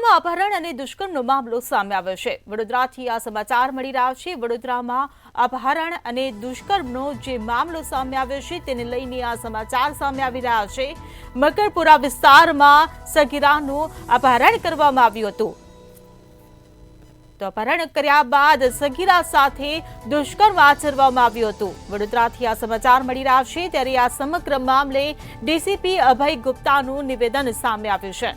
વડોદરામાં અપહરણ અને દુષ્કર્મનો મામલો સામે આવ્યો છે। વડોદરાથી આ સમાચાર મળી રહ્યા છે। વડોદરામાં અપહરણ અને દુષ્કર્મનો જે મામલો સામે આવ્યો છે તેને લઈને આ સમાચાર સામે આવી રહ્યા છે। મકરપુરા વિસ્તારમાં સગીરાનું અપહરણ કરવામાં આવ્યું હતું। તો અપહરણ કર્યા બાદ સગીરા સાથે દુષ્કર્મ આચરવામાં આવ્યું હતું। વડોદરાથી આ સમાચાર મળી રહ્યા છે ત્યારે આ સમગ્ર મામલે ડીસીપી અભય ગુપ્તાનું નિવેદન સામે આવ્યું છે।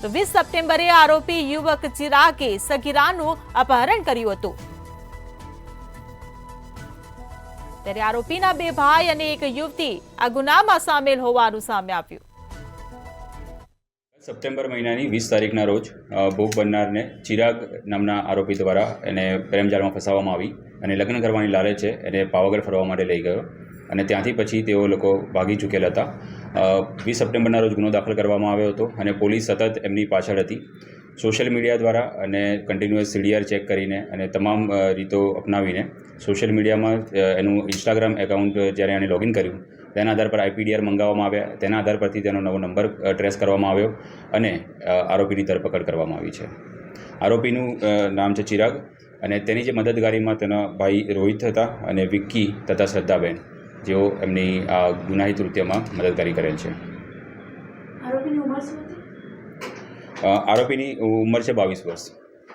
તો 20 સપ્ટેમ્બરે આરોપી યુવક ચિરાગે સગીરાનું અપહરણ કર્યું હતું। ત્યારે આરોપીના 2 ભાઈ અને એક યુવતી આ ગુનામાં સામેલ હોવાનું સામે આવ્યું। સપ્ટેમ્બર મહિનાની 20 તારીખના રોજ ભોગ બનનારને ચિરાગ નામના આરોપી દ્વારા એને પ્રેમજાળમાં ફસાવવામાં આવી અને લગ્ન કરવાની લાલચે એને પાવાગઢ ફરવા માટે લઈ ગયો અને ત્યાંથી પછી તેઓ લોકો ભાગી ચૂકેલા હતા। 20 સપ્ટેમ્બરના રોજ ગુનો દાખલ કરવામાં આવ્યો હતો અને પોલીસ સતત એમની પાછળ હતી। સોશિયલ મીડિયા દ્વારા અને કન્ટિન્યુઅસ સીડીઆર ચેક કરીને અને તમામ રીતો અપનાવીને સોશિયલ મીડિયામાં એનું ઇન્સ્ટાગ્રામ એકાઉન્ટ જ્યારે એણે લોગિન કર્યું તેના આધાર પર આઈપીડીઆર મંગાવવામાં આવ્યા। તેના આધાર પરથી તેનો નવો નંબર ટ્રેસ કરવામાં આવ્યો અને આરોપીની ધરપકડ કરવામાં આવી છે। આરોપીનું નામ છે ચિરાગ અને તેની જે મદદગારીમાં તેના ભાઈ રોહિત હતા અને વિક્કી તથા શ્રદ્ધાબેન જેઓ એમની આ ગુનાહિત કૃત્યમાં મદદગારી કરેલ છે। આરોપીની ઉંમર છે 22 વર્ષ।